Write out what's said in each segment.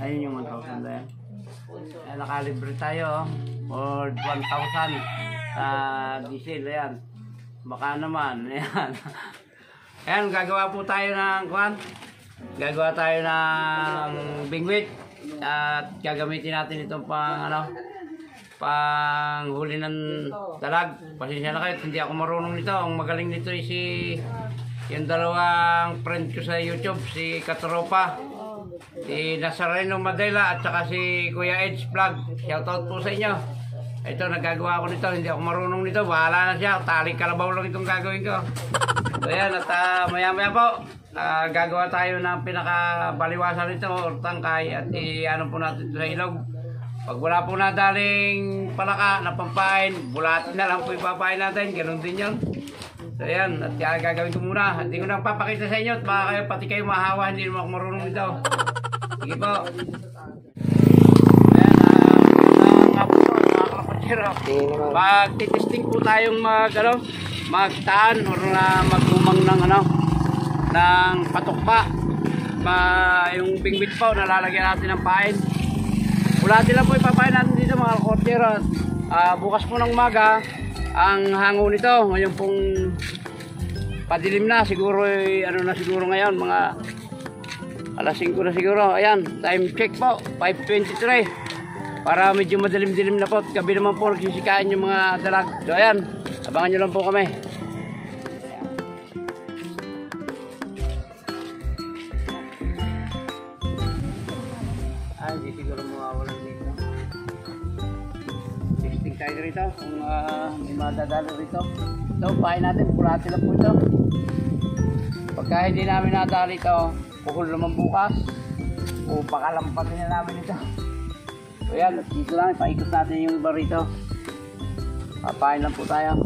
Ayun yung 1,000 na yan. Nakalibre tayo for 1,000 sa diesel. Ayan. Baka naman. Ayan. Ayan, gagawa po tayo ng kwan. Gagawa tayo ng bingwit. At gagamitin natin itong pang huli ng dalag. Pasensya na kayo, hindi ako marunong nito. Ang magaling nito ay yung dalawang friend ko sa YouTube, si Katropa, si Nazareno Madela at saka si Kuya Edge Vlog. Shoutout po sa inyo. Ito, nagagawa ko nito, hindi ako marunong nito. Bahala na siya, taling kalabaw lang itong gagawin ko. So yan, at maya maya po gagawa tayo ng pinakabaliwasan nito or tangkay at ano po natin ito sa ilog. Pag wala po nadaling palaka na pampain, bulatin na lang po ipapain natin, ganoon din yun. So yan, at gagawin ko muna. Hindi ko na papakita sa inyo at baka kayo, pati kayo mahawa, hindi naman ako marunong nito. Sige po. Ayan, nga po po, mga kalapatira. Magtitesting po tayong magtaan o magumang ng patukpa. Yung bingwit po, nalalagyan natin ng pain. Bulatin lang po ipapain natin dito mga kalapatira. Bukas po ng umaga, ang hango nito, ngayon pong padilim na, siguro ano na siguro ngayon, mga alas 5 na siguro. Ayan, time check po, 5:23. Para medyo madilim-dilim na po, gabi naman po nagsisikain yung mga dalag. So ayan, abangan nyo lang po kami. Ay, hindi siguro mawawalan dito. Testing tayo rito kung may madadalo rito. Ito, pahin natin, bulatin lang po ito. Pagka hindi namin nadali ito, pukul naman bukas o pakalampatin na namin ito. So yan, dito lang, paikot natin yung iba rito. Papahin lang po tayo.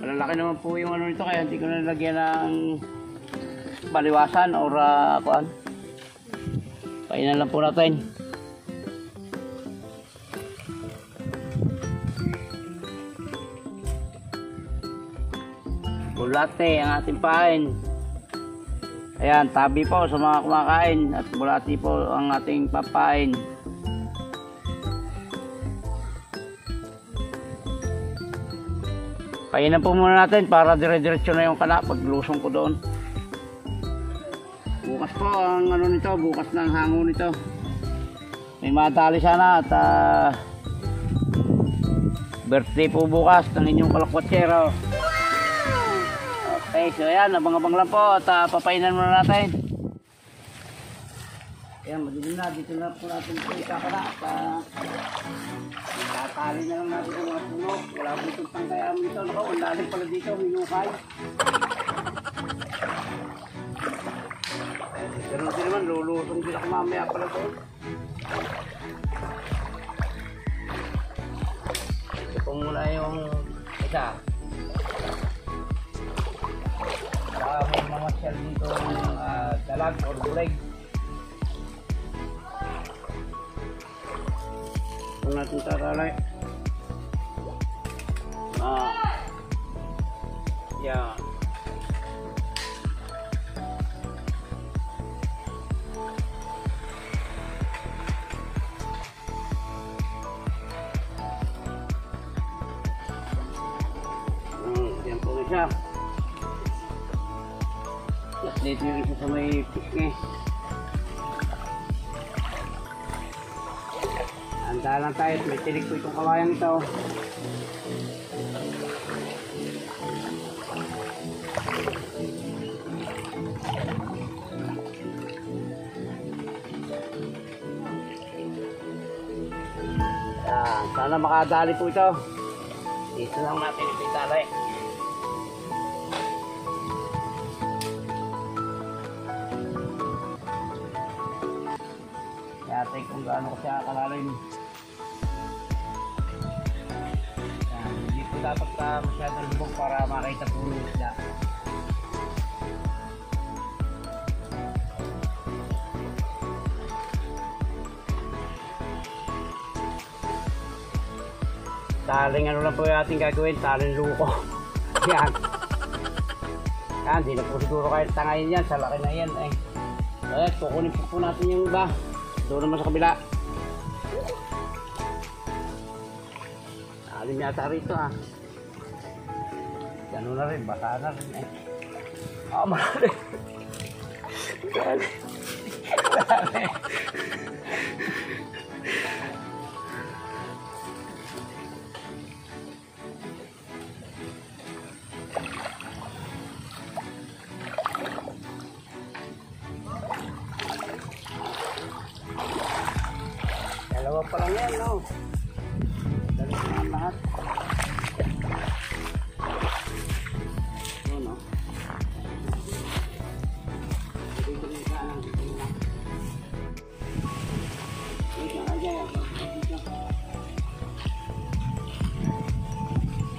Malalaki naman po yung ano nito, kaya hindi ko nalagyan ng baliwasan or kuan. Painan lang po natin. Bulate ang ating pain. Ayan, tabi po sa mga kumakain at bulati po ang ating papain. Painan po muna natin para dire-diretso na yung kana paglusong ko doon. Bukas po ang ano nito, bukas ng hango nito. May madali sana at birthday po bukas ng inyong kalakwatsero. Okay, so ayan, abang-abang lang po at papainan muna natin. Ayan, madilim na, dito na po natin ito ikakana at tatali na lang natin ang mga puno. Wala po itong tangkayam dito. Nako, ang lalim pala dito, minukay. Ganun din naman, lulusong din ako mamaya pala doon. Ito po muna yung isa. May mga shell dito ng dalag or bulig. Kung natin tatalay. Yan. Yan po na siya. Dito yung isa sa may pisngi. Handa lang tayo. May tinig po itong kawayang ito. Yan. Sana makadali po ito. Dito lang natin ito italay. Natin kung gaano ko siya kalalim. Hindi po dapat masyadong lubog para makita po yung isda. Taling ano lang po yung ating gagawin, taling luko. Yan. Yan, di na po siguro kahit tangayin yan, sa laki na yan eh. Eh, kukunin po natin yung iba. Doon naman sa kabila. Alim yata rito ha. Gano'n na rin, baka na rin eh. Marami. Marami. Marami. Dalawa pa lang yan, no? Dalawa pa lang lahat. Ano, no? Dito rin ka lang. Dito ka dyan.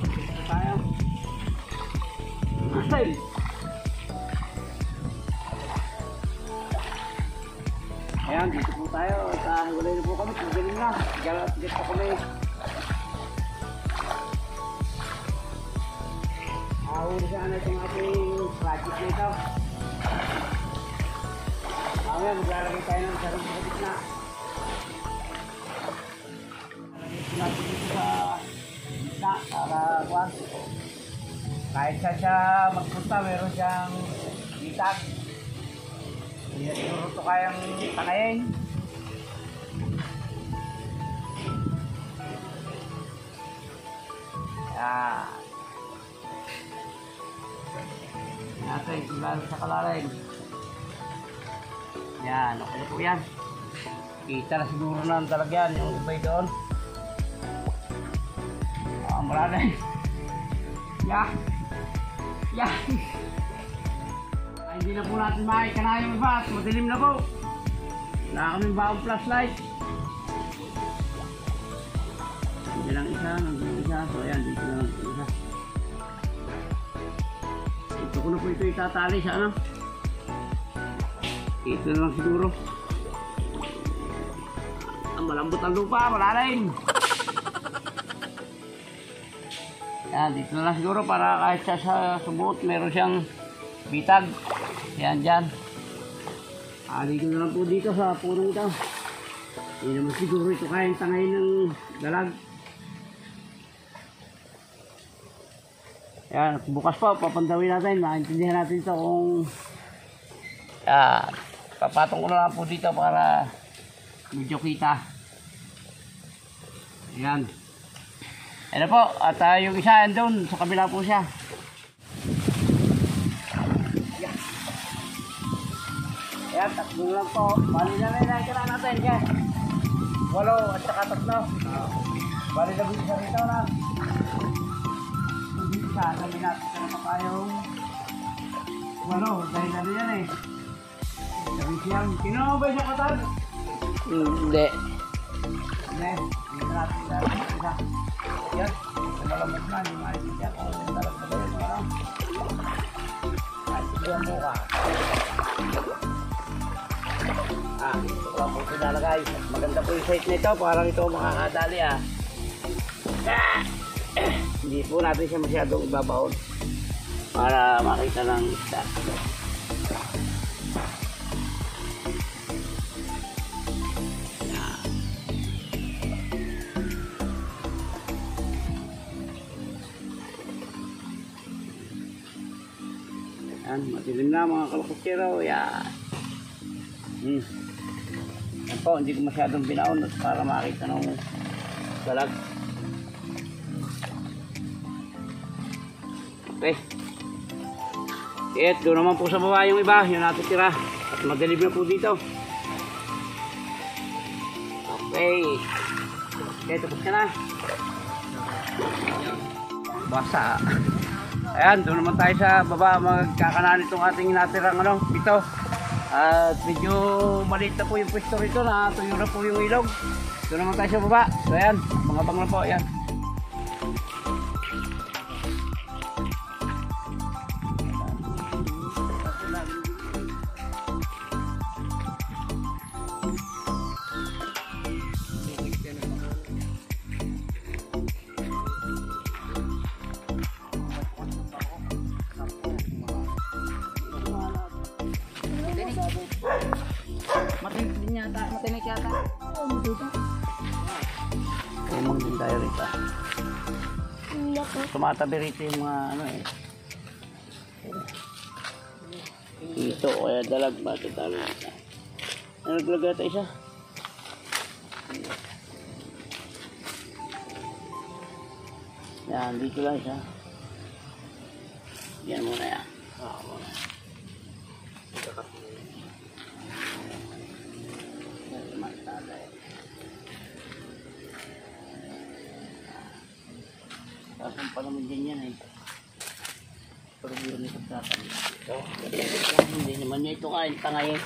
Dito tayo. Ay! Ayan, dito po tayo. Hiwalay na po kami. Magaling na. Galat po kami. Huli saan na itong ating project na ito. Mamaya maglalagay tayo ng sarong sa gitna. Lalagay po natin dito sa gitna para kuwan. Kahit siya magpunta, meron siyang bitag. Hindi siguro ito kayang tangayin. Yan. Natin, lalo sa kalalim. Yan, okay na po yan. Kita na siguro na ang talagyan yung iba'y doon. Marami. Yeah. Yeah. Hindi na po natin makikita na yung iba at madilim na po. Wala kami bagong flashlight. Hindi lang isa, nandun isa. So ayan, dito na lang isa. Ito ko na po ito itatali sa ano. Ito na lang siguro. Ang malambot ang lupa, malalim. Yan, dito na lang siguro para kahit sa subot meron siyang bitag. Yan dyan. Dito na lang po dito sa punong ito. Hindi naman siguro ito kayang tangayin ng dalag. Yan, bukas pa papandawin natin. Maintindihan natin ito kung yan. Papatong ko na lang po dito para medyo kita. Yan. Ayan po, at yung isa yan doon, sa kabila po siya. Ayan, takbo lang po. Bali na lang kailangan natin, yan. 8 at saka 3. Bali na bisa rito na. Hindi isa, sabi natin ka naman tayong 8, dahil na yan eh. Sabi siyang, kinabay siya katag? Hindi. Hindi, hindi natin dahil isa. Yan, malamot na, hindi makikita kung dalag na ba yun, ano? Kahit siguro mo ka. Ito ko lang po pinalagay. Maganda po yung site nito, parang ito makakadali Hindi po natin siya masyadong ibabaon para makita ng isda. Yan, matilim na mga kalapusero. Yan. Yan po, hindi ko masyadong binaon para makita ng dalag. Okay. At doon naman po sa baba yung iba, yung natitira. At madilim na po dito. Okay. Okay, tapos ka na. Basa. Ayan, doon naman tayo sa baba magkakanan itong ating natirang ito. At medyo maliit na po yung pwesto rito na tuyo na po yung ilog. Doon naman tayo sa baba. So ayan, mga bang na po. Ayan. yata. Matinik yata. Tumang din tayo rito. Tumatabi rito yung mga ano eh. Ito, kaya dalag ba ito talo. Ano naglagay ito isa? Yan, dito lang siya. Yan muna yan. Muna. Tapos pa naman dyan yan eh. Pero yun ito tatali. Hindi naman niya ito kain tangay eh.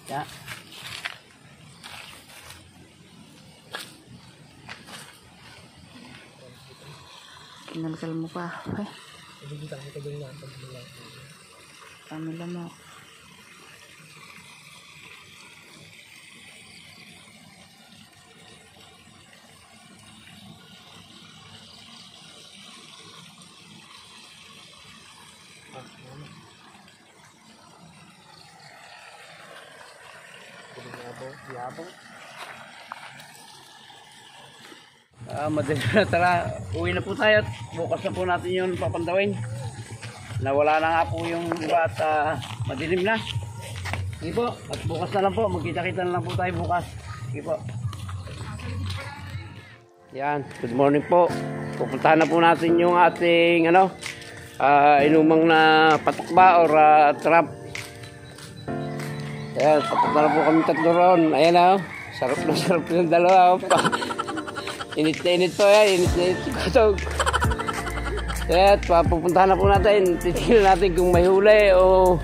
Ya. Kinalkal mo pa. Ay. Pamila mo. Madali na tara, uwi na po tayo at bukas na po natin yung papandawin. Nawala na nga po yung iba at madilim na. Sige po, at bukas na lang po, magkita-kita na lang po tayo bukas. Sige po. Yan, good morning po. Pupuntahan na po natin yung ating inumang na patukba or trap. Ayan, papunta na po kami tatlo ron. Ayan sarap na sarap yung dalawa. Init na init po yan, init na init yung katog. Kaya papupuntahan na po natin, titigil natin kung may huli o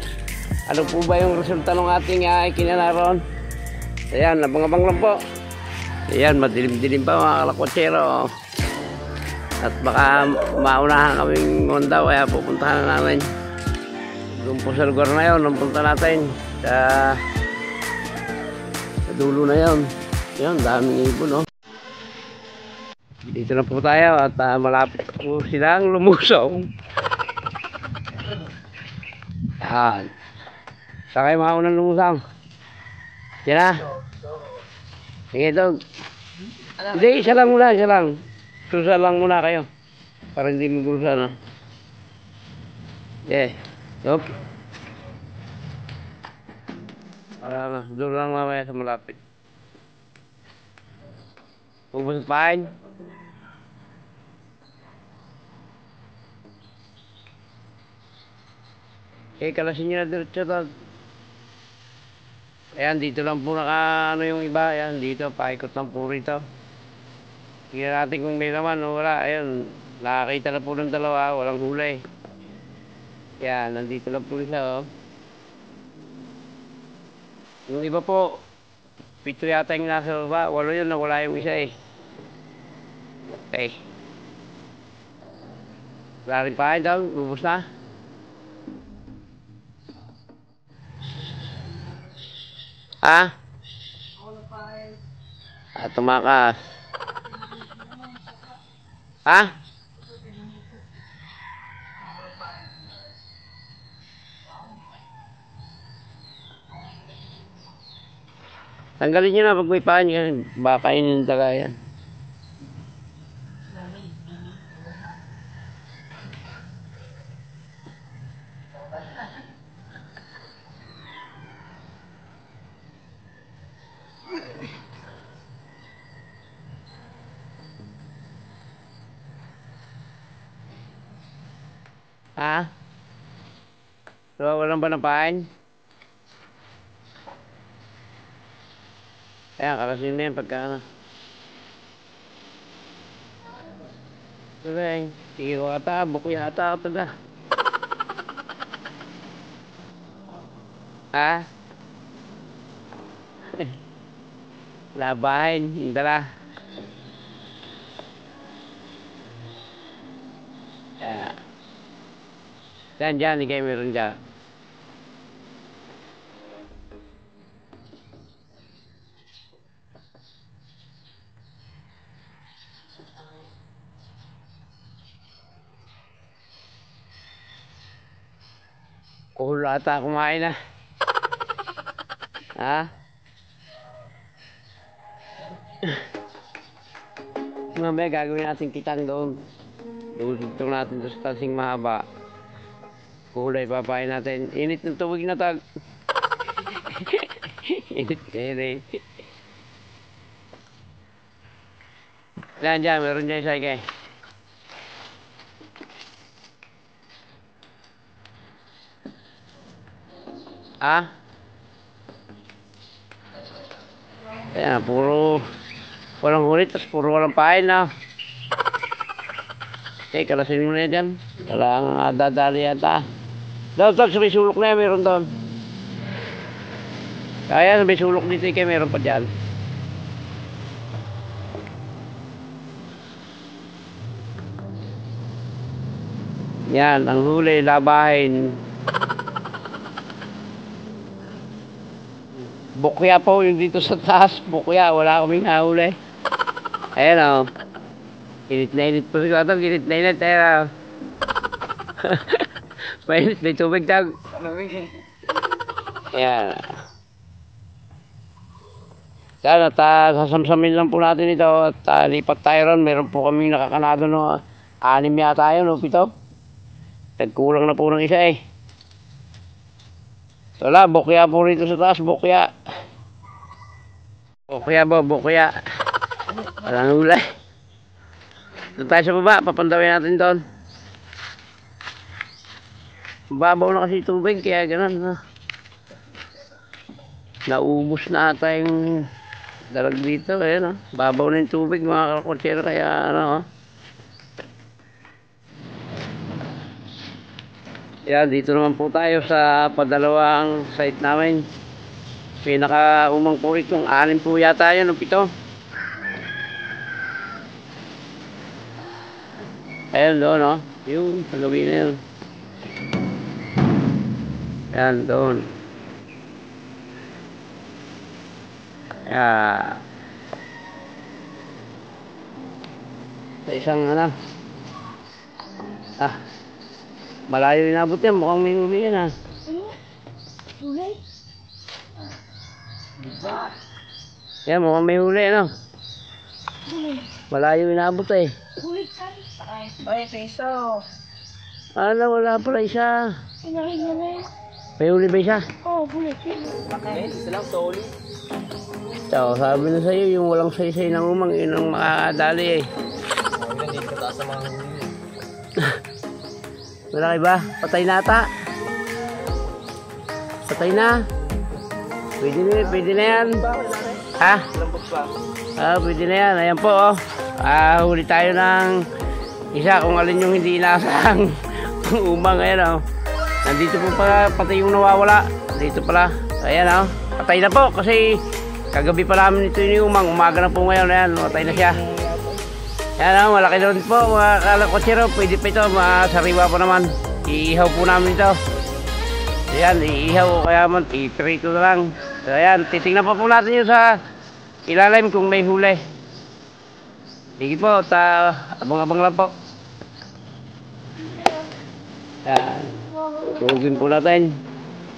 ano po ba yung resulta ng ating ikinanaron. Ayan, labang-abang lang po. Ayan, madilim-dilim pa mga kalakotsero. At baka maunahan kaming Honda, kaya pupuntahan na namin. Doon po sa lugar na yun, punta natin sa dulo na yun. Ayan, daming ibon, no? Dito na po tayo at malapit po silang lumusong. Yan. Saan kayo maunang lumusong? Yan na. Sige, dog. Hindi, isa lang muna, isa lang. Susa lang muna kayo. Para hindi magurusa, no? Okay. Dog. Doon lang mamaya sa malapit. Pupunta pain. Kalasin nyo na diretso to. Ayan, dito lang po yung iba. Ayan, dito, paikot lang po rito. Tingnan natin kung may naman o wala. Ayan, nakakita na po ng dalawa, walang huli. Ayan, nandito lang po sila, oh. Yung iba po, 7 yata yung nasa baba. 8 yun, nawala yung isa eh. Okay. Wala rin pain daw, lubos na. Ha? Tumakas. Ha? Tanggalin nyo na pag may pain yan. Baka kainin ng taga yan. Ha? So, walang ba ng pain? Ayan, kakasin na yan pagka Tuloy, sige ko ata, buko yata ako taga. Ha? Labahin, yung dala. Dyan, hindi kayo meron dyan. Kuhol ata kumain na. Ha? Mamaya gagawin natin kitang doon. Dugtong natin doon sa tasing mahaba. Kulay papain natin. Init ng tubig na tag. Init kaya dyan, meron dyan isa ikay. Ah? Ayan, puro walang hulit, tapos puro walang pain na. Okay, kalasin mo na yan dyan. Kailangan dadali yata. Doon, sa may sulok na yan, meron doon. Kaya may sulok dito ikay, meron pa dyan. Yan, ang huli, labahin. Bukya po yung dito sa taas. Bukya, wala kaming nahuli. Ayan o. Init na init po siguro ito. Init na init. Ayan o. Mainit, may tubig tag. Ayan. Sana, sasamsamin lang po natin ito. At lipat tayo ron. Meron po kaming nakakanado no. 6 yata yun o, 7. Nagkulang na po ng isa eh. Wala, bukya po rito sa taas, bukya. Bukya ba, bukya. Walang ulay. Doon tayo sa baba, papandawin natin doon. Babaw na kasi tubig, kaya ganun. Naubos na ata yung dalag dito, ayan. Babaw na yung tubig, mga kakotsero, kaya ano. Yan, dito naman po tayo sa padalawang site namin. Pinaka-umang po itong 6 po yata yun, o 7. Ayan doon, no? Yung palawin na yun. Ayan, doon. Ayan. Sa isang ano. Malayo inabot yan, mukhang may huli yan ha. Huli? Yan, mukhang may huli ano. Malayo inabot eh. Huli saan? Ay, piso. Wala pala isa. May huli ba isa? Oo, huli. Isa lang, toli. So, sabi na sa'yo, yung walang saysay ng umang, yun ang makakadali eh. Hindi ka taas sa mga huli. Malaki ba? Patay na ata. Patay na. Pwede na yan. Ha? Lambot pa. Pwede na yan. Ayan po oh. Huli tayo ng isa kung alin yung hindi inasang umang. Ayan oh. Nandito po pa pati yung nawawala. Dito pala. Ayan oh. Patay na po kasi kagabi pa namin ito yung umang. Umaga na po ngayon. Ayan. Patay na siya. Yan o, malaki doon po mga kalakotsero. Pwede pa ito, masariwa po naman. Iihaw po namin ito. Ayan, iihaw o kaya man, iprito na lang. So ayan, titingnan pa po natin yun sa ilalim kung may huli. Sige po, abang-abang lang po. Ayan, tugin po natin.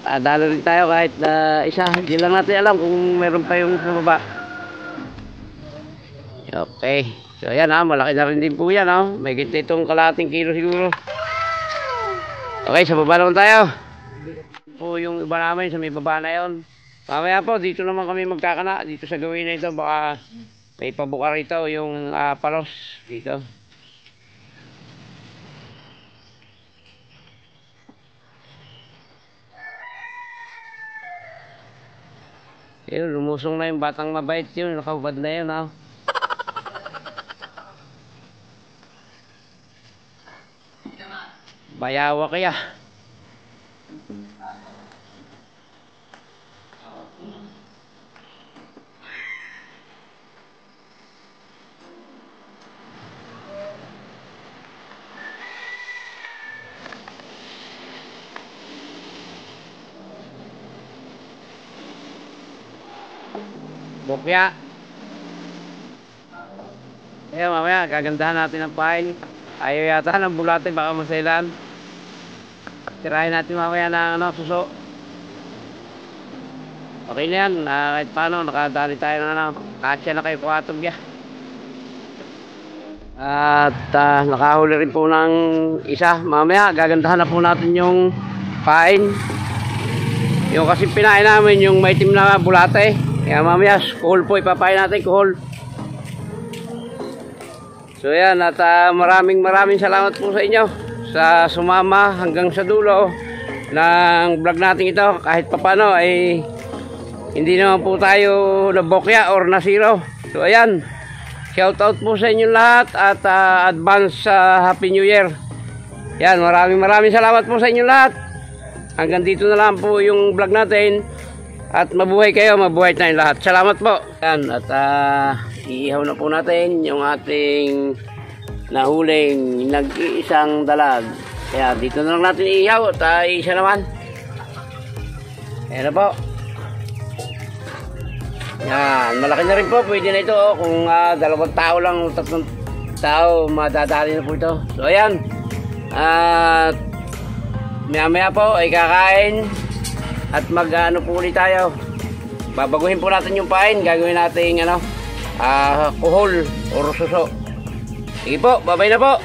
Dala rin tayo kahit isa. Hindi lang natin alam kung meron pa yung sa baba. Okay. So ayan malaki na rin din po yan may git itong kalahating kilo siguro. Okay, sa baba naman tayo. Po yung iba namin sa may baba na yun. Mamaya po, dito naman kami magkakana. Dito sa gawin na ito, baka may pabuka rito yung palos dito. Yun, lumusong na yung batang mabait yun. Nakahubad na yun Bayawa kaya. Bukya. Ayan, mamaya, kagandahan natin ang pain. Ayaw yata ng bulate, baka masailan. tirahin natin mamaya ng ano, suso. Okay na yan, kahit paano, nakadali tayo ng ano, kasya na kayo kuwatog ya. At nakahuli rin po ng isa. Mamaya, gagandahan na po natin yung pain. Yung kasi pinain namin, yung may itim na bulate. Kaya mamaya, kuhol po, ipapain natin, kuhol. So yan, at maraming salamat po sa inyo sa sumama hanggang sa dulo ng vlog natin ito. Kahit papano ay hindi naman po tayo nabokya or nasiro. So ayan, shout out po sa inyong lahat at advance Happy New Year. Yan, maraming salamat po sa inyong lahat. Hanggang dito na lang po yung vlog natin. At mabuhay kayo, mabuhay tayong lahat. Salamat po. Yan, at iihaw na po natin yung ating nahuling nag-iisang dalag. Kaya dito na lang natin iihaw at isa naman. Ayan na po. Yan, malaki na rin po. Pwede na ito kung 2 tao lang, 3 tao, madadali na po ito. So ayan. At maya po ay kakain. At mag-ano po ulit tayo. Babaguhin po natin yung pain. Gagawin natin kuhol o suso. Sige po, babay na po.